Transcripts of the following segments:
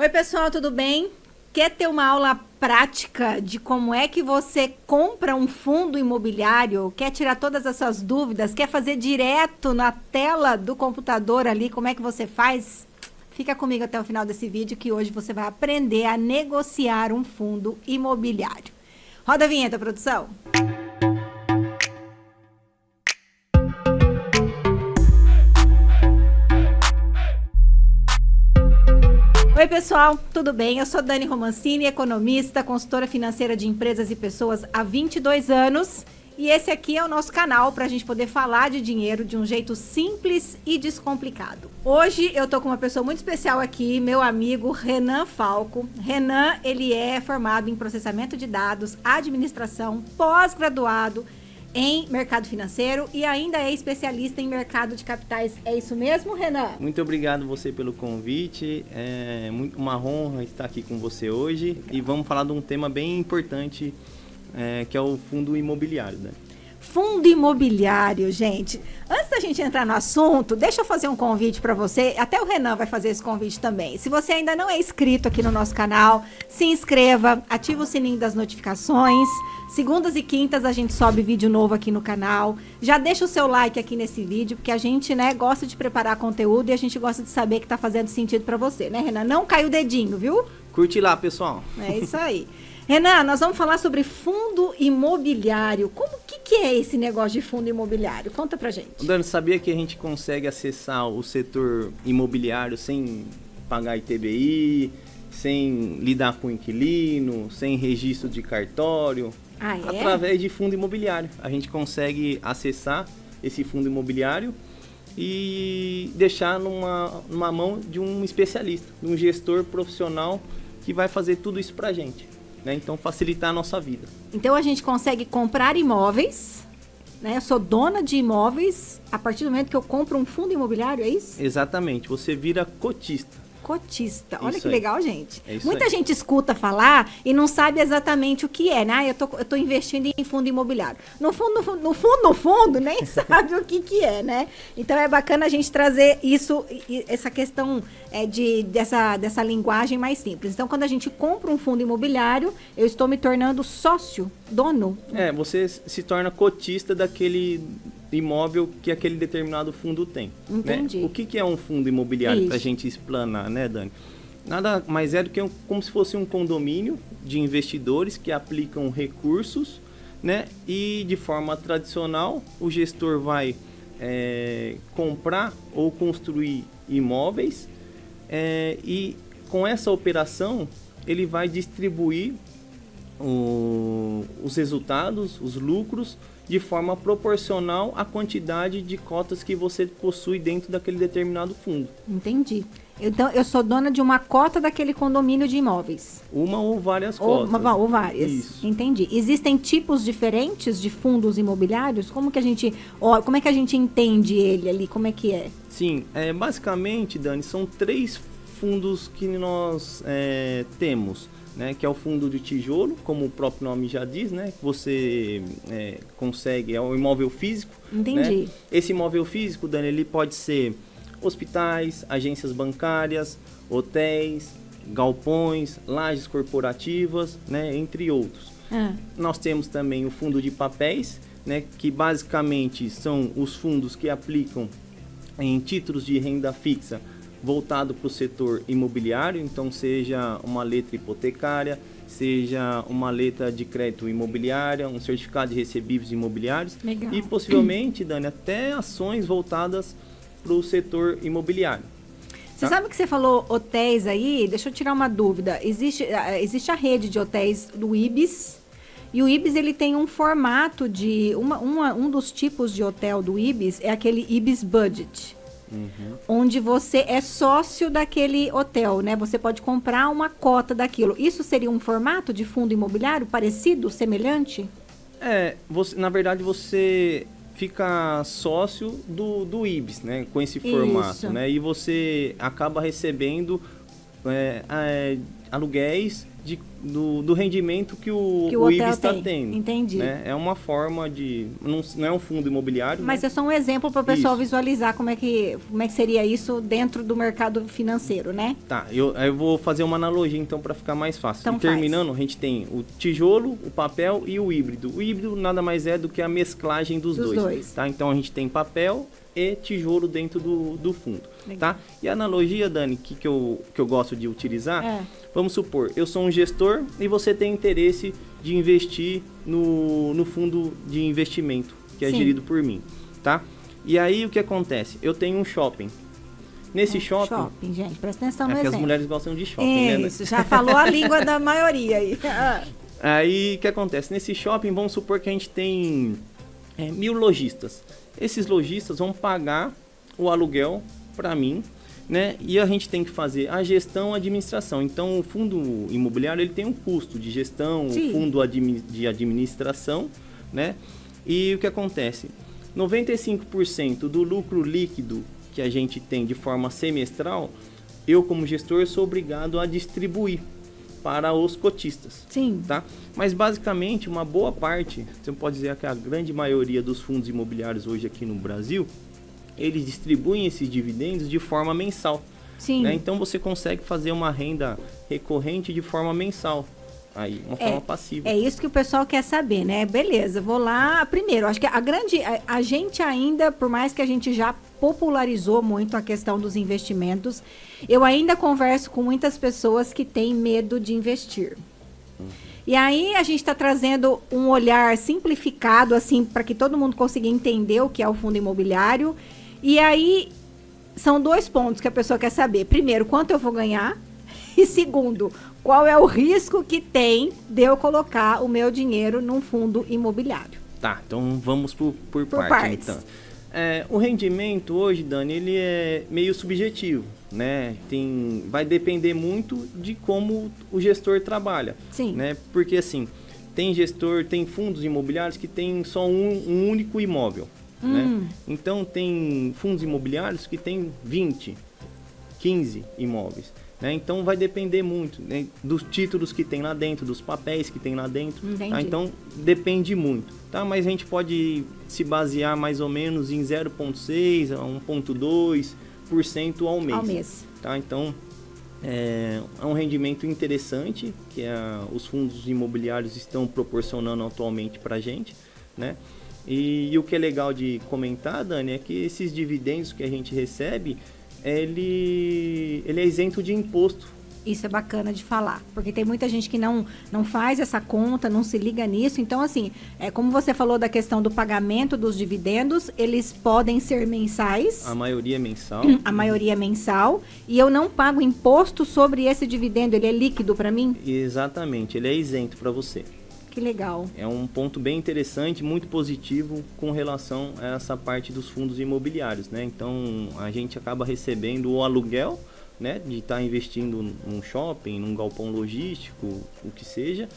Oi, pessoal, tudo bem? Quer ter uma aula prática de como é que você compra um fundo imobiliário? Quer tirar todas as suas dúvidas? Quer fazer direto na tela do computador ali? Como é que você faz? Fica comigo até o final desse vídeo que hoje você vai aprender a negociar um fundo imobiliário. Roda a vinheta, produção. Oi, pessoal, tudo bem? Eu sou Dani Romancini, economista, consultora financeira de empresas e pessoas há 22 anos. E esse aqui é o nosso canal para a gente poder falar de dinheiro de um jeito simples e descomplicado. Hoje eu tô com uma pessoa muito especial aqui, meu amigo Renan Falco. Renan, ele é formado em processamento de dados, administração, pós-graduado em mercado financeiro e ainda é especialista em mercado de capitais. É isso mesmo, Renan? Muito obrigado você pelo convite. É uma honra estar aqui com você hoje. Legal. E vamos falar de um tema bem importante, que é o fundo imobiliário, né? Fundo imobiliário, gente. Antes da gente entrar no assunto, deixa eu fazer um convite para você. Até o Renan vai fazer esse convite também. Se você ainda não é inscrito aqui no nosso canal, se inscreva, ativa o sininho das notificações. Segundas e quintas a gente sobe vídeo novo aqui no canal. Já deixa o seu like aqui nesse vídeo, porque a gente, gosta de preparar conteúdo e a gente gosta de saber que tá fazendo sentido para você, né, Renan? Não cai o dedinho, viu? Curte lá, pessoal. É isso aí. Renan, nós vamos falar sobre fundo imobiliário. Que é esse negócio de fundo imobiliário? Conta pra gente. Dani, sabia que a gente consegue acessar o setor imobiliário sem pagar ITBI, sem lidar com inquilino, sem registro de cartório? Ah, é? Através de fundo imobiliário. A gente consegue acessar esse fundo imobiliário e deixar numa mão de um especialista, de um gestor profissional que vai fazer tudo isso pra gente. Então, facilitar a nossa vida. Então, a gente consegue comprar imóveis, né? Eu sou dona de imóveis a partir do momento que eu compro um fundo imobiliário, é isso? Exatamente. Você vira cotista. Cotista. Olha isso que aí. Legal, gente. É isso Muita aí. gente escuta falar e não sabe exatamente o que é, né? Eu tô investindo em fundo imobiliário. No fundo, nem sabe o que é, né? Então, é bacana a gente trazer isso, essa questão dessa linguagem mais simples. Então, quando a gente compra um fundo imobiliário, eu estou me tornando sócio, dono. Você se torna cotista daquele imóvel que aquele determinado fundo tem. Entendi. Né? O que é um fundo imobiliário, para a Isso. gente explanar, né, Dani? Nada mais é do que como se fosse um condomínio de investidores que aplicam recursos, né? E de forma tradicional, o gestor vai comprar ou construir imóveis e com essa operação ele vai distribuir os resultados, os lucros, de forma proporcional à quantidade de cotas que você possui dentro daquele determinado fundo. Entendi. Então, eu sou dona de uma cota daquele condomínio de imóveis. Uma ou várias cotas. Ou várias. Isso. Entendi. Existem tipos diferentes de fundos imobiliários? Como é que a gente entende ele ali? Como é que é? Sim, basicamente, Dani, são 3 fundos que nós temos. Né, que é o fundo de tijolo, como o próprio nome já diz, né? Você consegue, é um imóvel físico. Entendi. Né? Esse imóvel físico, Dani, ele pode ser hospitais, agências bancárias, hotéis, galpões, lajes corporativas, né? Entre outros. Nós temos também o fundo de papéis, né? Que basicamente são os fundos que aplicam em títulos de renda fixa voltado para o setor imobiliário, então seja uma letra hipotecária, seja uma letra de crédito imobiliária, um certificado de recebíveis imobiliários. Legal. E possivelmente, Dani, até ações voltadas para o setor imobiliário. Você sabe que você falou hotéis aí? Deixa eu tirar uma dúvida. Existe a rede de hotéis do Ibis. E o Ibis, ele tem um formato de... um dos tipos de hotel do Ibis é aquele Ibis Budget. Onde você é sócio daquele hotel, né? Você pode comprar uma cota daquilo. Isso seria um formato de fundo imobiliário parecido, semelhante? Na verdade, você fica sócio do Ibis, né? Com esse formato, Isso. né? E você acaba recebendo aluguéis do rendimento que o hotel IB está tem. tendo. Entendi. Né? É uma forma de... Não é um fundo imobiliário. Mas né? é só um exemplo para o pessoal visualizar como é que seria isso dentro do mercado financeiro, né? Tá, eu vou fazer uma analogia então para ficar mais fácil. Então, e terminando, a gente tem o tijolo, o papel e o híbrido. O híbrido nada mais é do que a mesclagem dos dois. Tá? Então a gente tem papel e tijolo dentro do fundo. Tá? E a analogia, Dani, que eu gosto de utilizar, vamos supor, eu sou um gestor e você tem interesse de investir no fundo de investimento, que é gerido por mim, tá? E aí o que acontece? Eu tenho um shopping. Nesse shopping, gente, presta atenção no exemplo. As mulheres gostam de shopping, né? Isso, já falou a língua da maioria aí. Aí o que acontece? Nesse shopping, vamos supor que a gente tem 1000 lojistas. Esses lojistas vão pagar o aluguel para mim, né? E a gente tem que fazer a gestão, a administração. Então, o fundo imobiliário ele tem um custo de gestão, o fundo de administração, né? E o que acontece? 95% do lucro líquido que a gente tem de forma semestral, eu como gestor sou obrigado a distribuir para os cotistas. Sim. Tá? Mas basicamente uma boa parte, você pode dizer que a grande maioria dos fundos imobiliários hoje aqui no Brasil, eles distribuem esses dividendos de forma mensal. Sim. Né? Então você consegue fazer uma renda recorrente de forma mensal. Aí, uma forma passiva. É isso que o pessoal quer saber, né? Beleza, vou lá. Primeiro, acho que a gente ainda, por mais que a gente já popularizou muito a questão dos investimentos, eu ainda converso com muitas pessoas que têm medo de investir. E aí a gente está trazendo um olhar simplificado, assim, para que todo mundo consiga entender o que é o fundo imobiliário. E aí são 2 pontos que a pessoa quer saber. Primeiro, quanto eu vou ganhar? E segundo, qual é o risco que tem de eu colocar o meu dinheiro num fundo imobiliário? Tá, então vamos por partes. Então. O rendimento hoje, Dani, ele é meio subjetivo, né? Vai depender muito de como o gestor trabalha. Sim. Né? Porque assim, tem fundos imobiliários que tem só um único imóvel. Né? Então tem fundos imobiliários que tem 20, 15 imóveis. Né? Então vai depender muito, né, dos títulos que tem lá dentro, dos papéis que tem lá dentro. Tá? Então depende muito. Tá? Mas a gente pode se basear mais ou menos em 0,6% a 1,2% ao mês. Tá? Então é um rendimento interessante que os fundos imobiliários estão proporcionando atualmente para a gente. Né? E o que é legal de comentar, Dani, é que esses dividendos que a gente recebe, ele é isento de imposto. Isso é bacana de falar, porque tem muita gente que não faz essa conta, não se liga nisso. Então, assim, como você falou da questão do pagamento dos dividendos, eles podem ser mensais. A maioria é mensal. A maioria é mensal. E eu não pago imposto sobre esse dividendo, ele é líquido para mim? Exatamente, ele é isento para você. Que legal. É um ponto bem interessante, muito positivo com relação a essa parte dos fundos imobiliários, né? Então, a gente acaba recebendo o aluguel, né, de estar investindo num shopping, num galpão logístico, o que seja,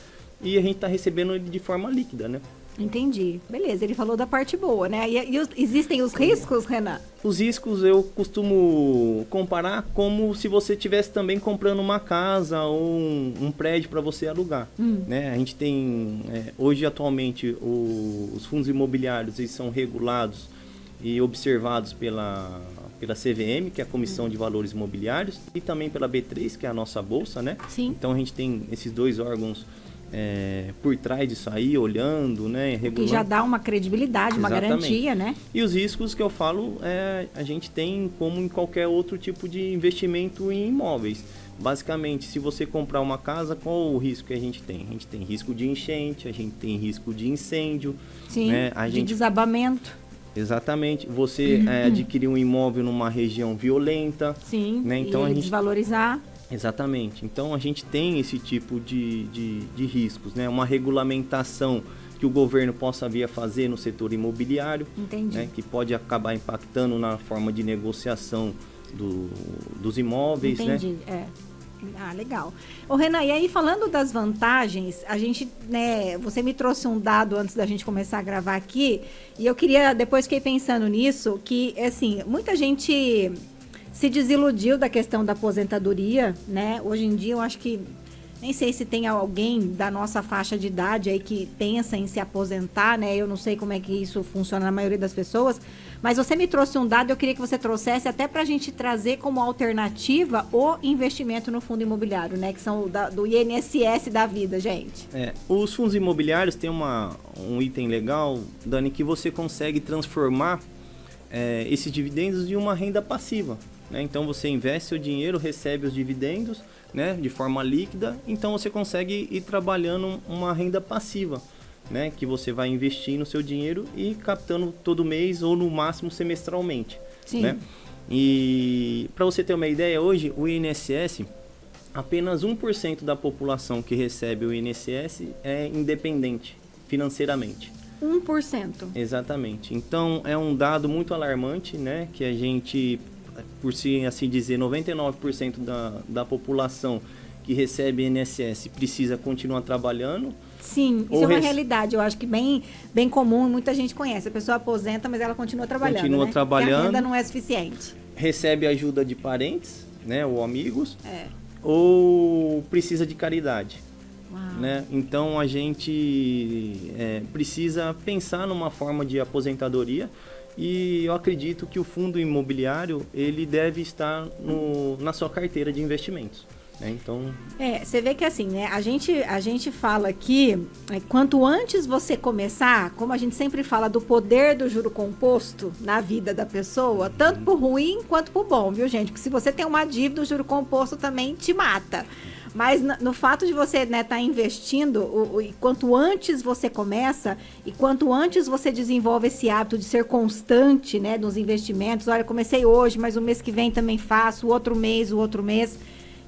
e a gente está recebendo ele de forma líquida, né? Entendi. Beleza, ele falou da parte boa, né? E existem os riscos, Renan? Os riscos eu costumo comparar como se você estivesse também comprando uma casa ou um prédio para você alugar. Né? A gente tem, hoje atualmente, os fundos imobiliários eles são regulados e observados pela CVM, que é a Comissão de Valores Imobiliários, e também pela B3, que é a nossa bolsa, né? Sim. Então a gente tem esses 2 órgãos por trás disso aí, olhando, né, regulando. Que já dá uma credibilidade, uma garantia, né? E os riscos que eu falo, a gente tem como em qualquer outro tipo de investimento em imóveis. Basicamente, se você comprar uma casa, qual o risco que a gente tem? A gente tem risco de enchente, a gente tem risco de incêndio. Sim, né? de desabamento. Exatamente. Você adquirir um imóvel numa região violenta. Sim, né? Então, e desvalorizar. Exatamente. Então, a gente tem esse tipo de riscos, né? Uma regulamentação que o governo possa vir a fazer no setor imobiliário. Entendi. Né? Que pode acabar impactando na forma de negociação dos imóveis. Entendi, né? Ah, legal. Ô, Renan, e aí falando das vantagens, a gente, né, você me trouxe um dado antes da gente começar a gravar aqui, e eu queria, depois fiquei pensando nisso, que, assim, muita gente se desiludiu da questão da aposentadoria, né? Hoje em dia eu acho que nem sei se tem alguém da nossa faixa de idade aí que pensa em se aposentar, né? Eu não sei como é que isso funciona na maioria das pessoas, mas você me trouxe um dado, eu queria que você trouxesse até para a gente trazer como alternativa o investimento no fundo imobiliário, né? Que são do INSS da vida, gente. Os fundos imobiliários têm um item legal, Dani, que você consegue transformar esses dividendos em uma renda passiva. Né? Então você investe seu dinheiro, recebe os dividendos, né, de forma líquida, então você consegue ir trabalhando uma renda passiva, né, que você vai investir no seu dinheiro e captando todo mês ou no máximo semestralmente. Sim. Né? E para você ter uma ideia, hoje o INSS, apenas 1% da população que recebe o INSS é independente financeiramente. 1%. Exatamente. Então é um dado muito alarmante, né, que a gente, por assim dizer, 99% da população que recebe INSS precisa continuar trabalhando. Sim, isso é uma realidade, eu acho que bem comum, muita gente conhece. A pessoa aposenta, mas ela continua trabalhando, Continua né? trabalhando. Porque a renda não é suficiente. Recebe ajuda de parentes, né, ou amigos, ou precisa de caridade. Né? Então a gente precisa pensar numa forma de aposentadoria. E eu acredito que o fundo imobiliário ele deve estar na sua carteira de investimentos. Né? Então, você vê que assim, né? A gente fala aqui, quanto antes você começar, como a gente sempre fala do poder do juro composto na vida da pessoa, tanto pro ruim quanto pro bom, viu, gente? Porque se você tem uma dívida, o juro composto também te mata. Mas no fato de você tá investindo, e quanto antes você começa e quanto antes você desenvolve esse hábito de ser constante, né, nos investimentos. Olha, comecei hoje, mas o mês que vem também faço, o outro mês,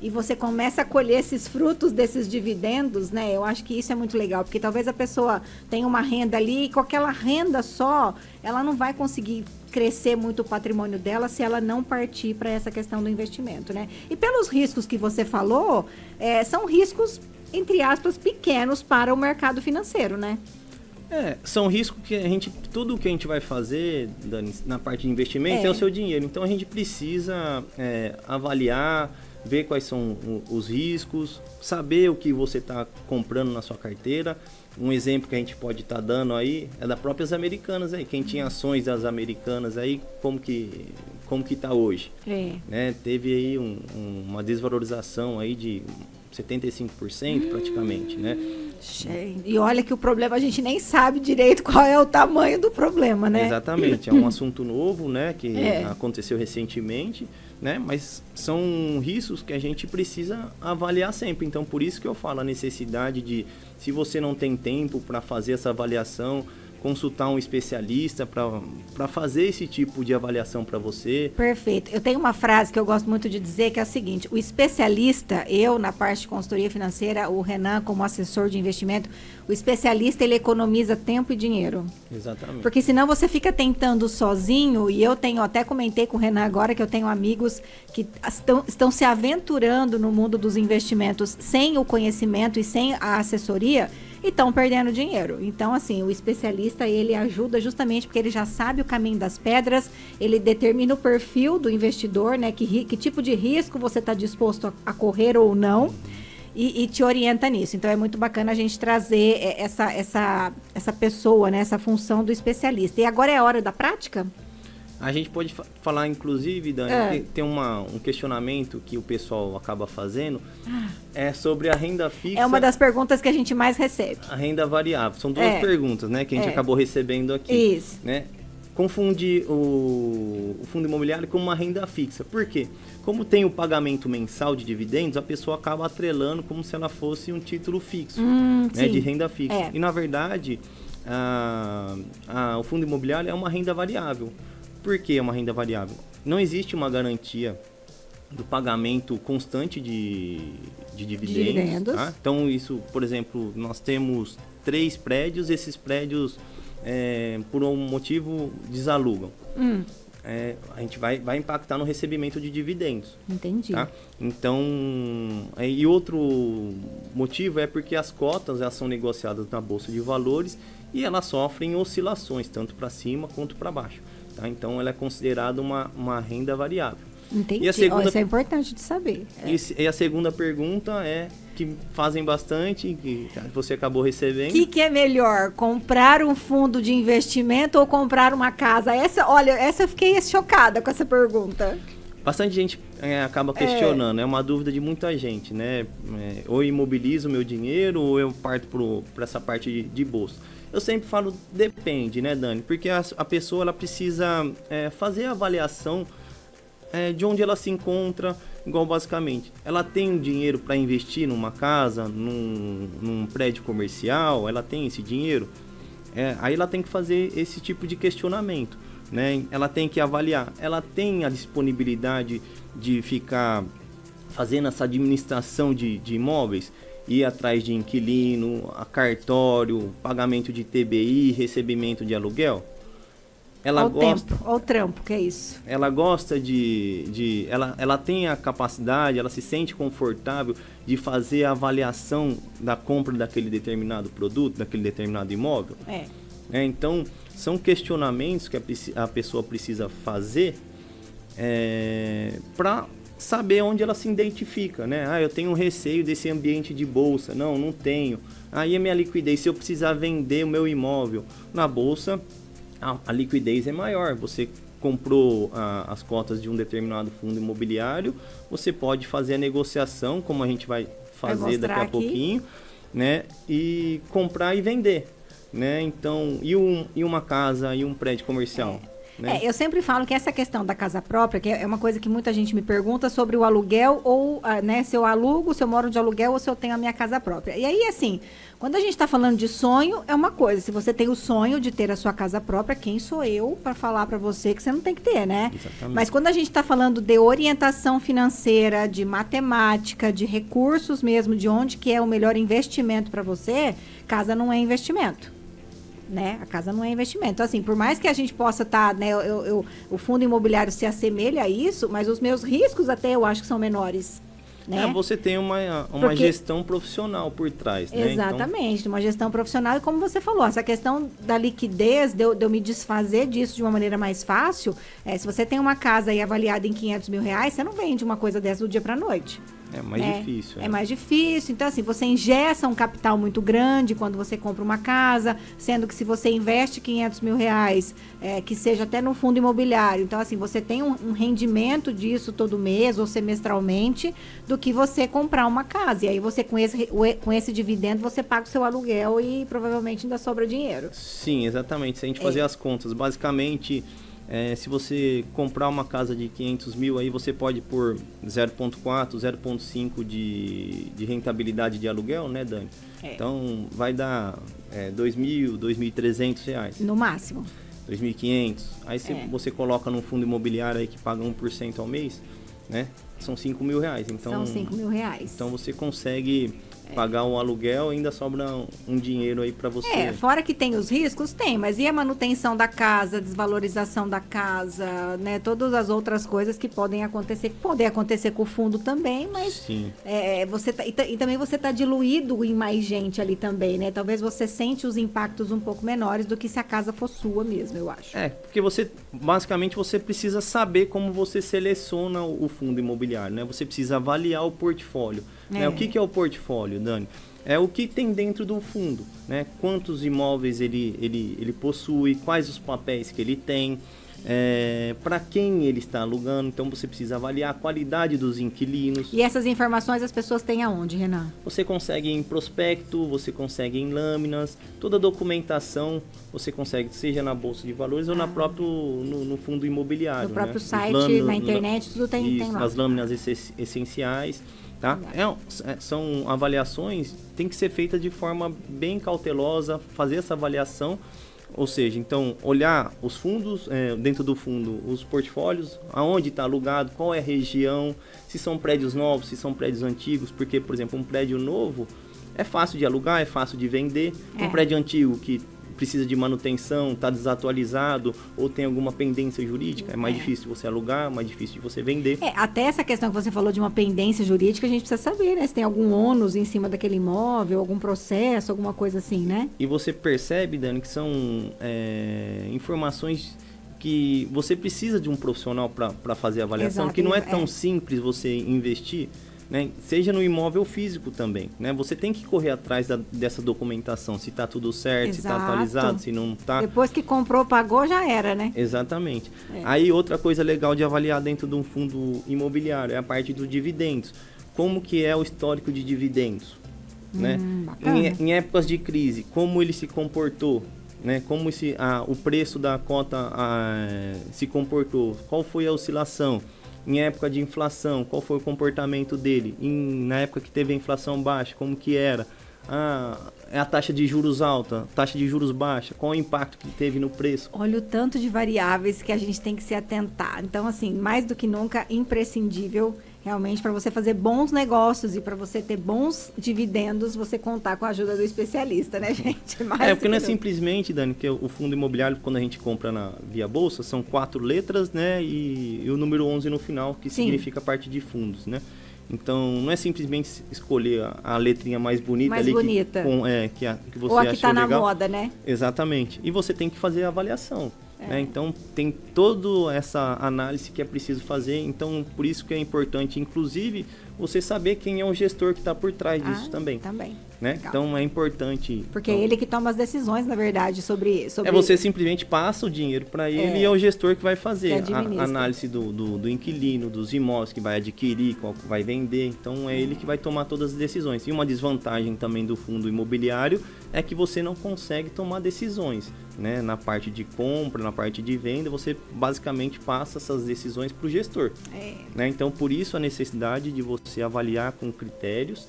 e você começa a colher esses frutos desses dividendos, né? Eu acho que isso é muito legal, porque talvez a pessoa tenha uma renda ali e com aquela renda só, ela não vai conseguir crescer muito o patrimônio dela se ela não partir para essa questão do investimento, né? E pelos riscos que você falou, são riscos, entre aspas, pequenos para o mercado financeiro, né? São riscos que tudo que a gente vai fazer, Dani, na parte de investimento é o seu dinheiro. Então a gente precisa avaliar, ver quais são os riscos, saber o que você está comprando na sua carteira. Um exemplo que a gente pode estar dando aí é das próprias Americanas aí. Quem tinha ações das Americanas aí, como que está hoje? Né? Teve aí uma desvalorização aí de 75% praticamente, né? E olha que o problema a gente nem sabe direito qual é o tamanho do problema, né? Exatamente, é um assunto novo, né, que aconteceu recentemente, né, mas são riscos que a gente precisa avaliar sempre. Então, por isso que eu falo a necessidade de, se você não tem tempo para fazer essa avaliação, consultar um especialista para fazer esse tipo de avaliação para você. Perfeito. Eu tenho uma frase que eu gosto muito de dizer, que é a seguinte: o especialista, eu na parte de consultoria financeira, o Renan como assessor de investimento, o especialista ele economiza tempo e dinheiro. Exatamente. Porque senão você fica tentando sozinho, e eu até comentei com o Renan agora que eu tenho amigos que estão se aventurando no mundo dos investimentos sem o conhecimento e sem a assessoria, e estão perdendo dinheiro. Então, assim, o especialista, ele ajuda justamente porque ele já sabe o caminho das pedras, ele determina o perfil do investidor, né? Que tipo de risco você está disposto a correr ou não, e te orienta nisso. Então, é muito bacana a gente trazer essa pessoa, né? Essa função do especialista. E agora é a hora da prática? A gente pode falar, inclusive, Dani, tem um questionamento que o pessoal acaba fazendo, sobre a renda fixa. É uma das perguntas que a gente mais recebe. A renda variável. São duas perguntas, né, que a gente acabou recebendo aqui. Isso. Né? Confunde o fundo imobiliário com uma renda fixa. Por quê? Como tem o pagamento mensal de dividendos, a pessoa acaba atrelando como se ela fosse um título fixo, né, de renda fixa. E, na verdade, o fundo imobiliário é uma renda variável. Por que é uma renda variável? Não existe uma garantia do pagamento constante de dividendos. Tá? Então, isso, por exemplo, nós temos 3 prédios, esses prédios, por um motivo, desalugam. A gente vai impactar no recebimento de dividendos. Entendi. Tá? Então, e outro motivo é porque as cotas elas são negociadas na Bolsa de Valores e elas sofrem oscilações, tanto para cima quanto para baixo. Tá? Então, ela é considerada uma renda variável. Entendi. E a segunda, isso é importante de saber. E a segunda pergunta é, que fazem bastante, que você acabou recebendo. O que é melhor, comprar um fundo de investimento ou comprar uma casa? Essa eu fiquei chocada com essa pergunta. Bastante gente acaba questionando, é uma dúvida de muita gente, né? Ou eu imobilizo o meu dinheiro ou eu parto para essa parte de bolsa. Eu sempre falo, depende, né, Dani? Porque a pessoa ela precisa fazer a avaliação de onde ela se encontra, igual basicamente. Ela tem um dinheiro para investir numa casa, num prédio comercial, ela tem esse dinheiro? Aí ela tem que fazer esse tipo de questionamento, né? Ela tem que avaliar, ela tem a disponibilidade de ficar fazendo essa administração de imóveis, ir atrás de inquilino, a cartório, pagamento de TBI, recebimento de aluguel? Ela gosta, olha o trampo, que é isso. Ela gosta ela tem a capacidade, ela se sente confortável de fazer a avaliação da compra daquele determinado produto, daquele determinado imóvel? Então, são questionamentos que a pessoa precisa fazer para saber onde ela se identifica, né? Eu tenho receio desse ambiente de bolsa. Não tenho. Aí a minha liquidez, se eu precisar vender o meu imóvel na bolsa, a liquidez é maior. Você comprou as cotas de um determinado fundo imobiliário, você pode fazer a negociação, como a gente vai fazer daqui a pouquinho, né? E comprar e vender, né? Então, e uma casa e um prédio comercial? Né? Eu sempre falo que essa questão da casa própria, que é uma coisa que muita gente me pergunta sobre o aluguel, ou né, se eu alugo, se eu moro de aluguel ou se eu tenho a minha casa própria. E aí, assim, quando a gente está falando de sonho, é uma coisa. Se você tem o sonho de ter a sua casa própria, quem sou eu para falar para você que você não tem que ter, né? Exatamente. Mas quando a gente está falando de orientação financeira, de matemática, de recursos mesmo, de onde que é o melhor investimento para você, casa não é investimento. Né? A casa não é investimento. Então, assim, por mais que a gente possa estar, né, o fundo imobiliário se assemelha a isso, mas os meus riscos até eu acho que são menores. Né? Você tem uma gestão profissional por trás, né? Exatamente, então, uma gestão profissional. E como você falou, essa questão da liquidez, de eu me desfazer disso de uma maneira mais fácil, se você tem uma casa aí avaliada em 500 mil reais, você não vende uma coisa dessa do dia para a noite. É mais difícil. É mais difícil. Então, assim, você ingessa um capital muito grande quando você compra uma casa, sendo que se você investe 500 mil reais, que seja até no fundo imobiliário, então, assim, você tem um rendimento disso todo mês ou semestralmente do que você comprar uma casa. E aí você, com esse dividendo, você paga o seu aluguel e provavelmente ainda sobra dinheiro. Sim, exatamente. Se a gente fazer as contas, basicamente... se você comprar uma casa de 500 mil, aí você pode pôr 0,4, 0,5 de rentabilidade de aluguel, né, Dani? Então, vai dar R$2.000, R$2.300 reais. No máximo. 2.500. Aí você coloca num fundo imobiliário aí que paga 1% ao mês, né? São 5 mil reais. Então, são 5 mil reais. Então, você consegue... pagar um aluguel, ainda sobra um dinheiro aí para você. Fora que tem os riscos, tem, mas e a manutenção da casa, desvalorização da casa, né? Todas as outras coisas que podem acontecer com o fundo também, mas Sim. E também você tá diluído em mais gente ali também, né? Talvez você sente os impactos um pouco menores do que se a casa for sua mesmo, eu acho. Porque basicamente você precisa saber como você seleciona o fundo imobiliário, né? Você precisa avaliar o portfólio. Né? O que é o portfólio, Dani? É o que tem dentro do fundo, né? Quantos imóveis ele possui, quais os papéis que ele tem, para quem ele está alugando. Então você precisa avaliar a qualidade dos inquilinos. E essas informações as pessoas têm aonde, Renan? Você consegue em prospecto, você consegue em lâminas, toda a documentação você consegue, seja na Bolsa de Valores ou no fundo imobiliário. No próprio né? site, na internet, tudo tem lá. Nas lâminas essenciais. Tá? São avaliações, tem que ser feita de forma bem cautelosa, fazer essa avaliação, ou seja, então olhar os fundos, dentro do fundo, os portfólios, aonde está alugado, qual é a região, se são prédios novos, se são prédios antigos, porque, por exemplo, um prédio novo é fácil de alugar, é fácil de vender, um prédio antigo que precisa de manutenção, está desatualizado ou tem alguma pendência jurídica, é mais difícil de você alugar, mais difícil de você vender. Até essa questão que você falou de uma pendência jurídica, a gente precisa saber, né? Se tem algum ônus em cima daquele imóvel, algum processo, alguma coisa assim, né? E você percebe, Dani, que são informações que você precisa de um profissional para fazer a avaliação, Exato, que não é tão simples você investir, né? Seja no imóvel físico também, né? Você tem que correr atrás dessa documentação, se está tudo certo, se está atualizado, se não está. Depois que comprou, pagou, já era, né? Exatamente. Aí outra coisa legal de avaliar dentro de um fundo imobiliário é a parte dos dividendos. Como que é o histórico de dividendos? Né? Em épocas de crise, como ele se comportou? Né? Como o preço da cota se comportou? Qual foi a oscilação? Em época de inflação, qual foi o comportamento dele? Na época que teve a inflação baixa, como que era? A taxa de juros alta, taxa de juros baixa, qual o impacto que teve no preço? Olha o tanto de variáveis que a gente tem que se atentar. Então, assim, mais do que nunca, imprescindível realmente para você fazer bons negócios e para você ter bons dividendos, você contar com a ajuda do especialista, né, gente? Porque não é simplesmente, Dani, que o fundo imobiliário, quando a gente compra via bolsa, são 4 letras, né, e o número 11 no final, que significa a parte de fundos, né? Então, não é simplesmente escolher a letrinha mais bonita. Mais ali bonita. Que você ou a que achou está na legal. moda, né? Exatamente. E você tem que fazer a avaliação. Né? Então, tem toda essa análise que é preciso fazer. Então, por isso que é importante, inclusive, você saber quem é o gestor que está por trás disso também. Né? Então, é importante... Porque é ele que toma as decisões, na verdade, sobre... Você simplesmente passa o dinheiro para ele e é o gestor que vai fazer a análise do inquilino, dos imóveis que vai adquirir, qual que vai vender. Então, é ele que vai tomar todas as decisões. E uma desvantagem também do fundo imobiliário é que você não consegue tomar decisões. Né? Na parte de compra, na parte de venda, você basicamente passa essas decisões para o gestor. Né? Então, por isso a necessidade de você avaliar com critérios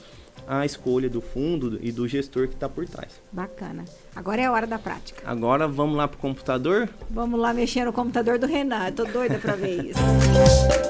a escolha do fundo e do gestor que está por trás. Bacana. Agora é a hora da prática. Agora vamos lá para o computador? Vamos lá mexer no computador do Renan. Tô doida para ver isso.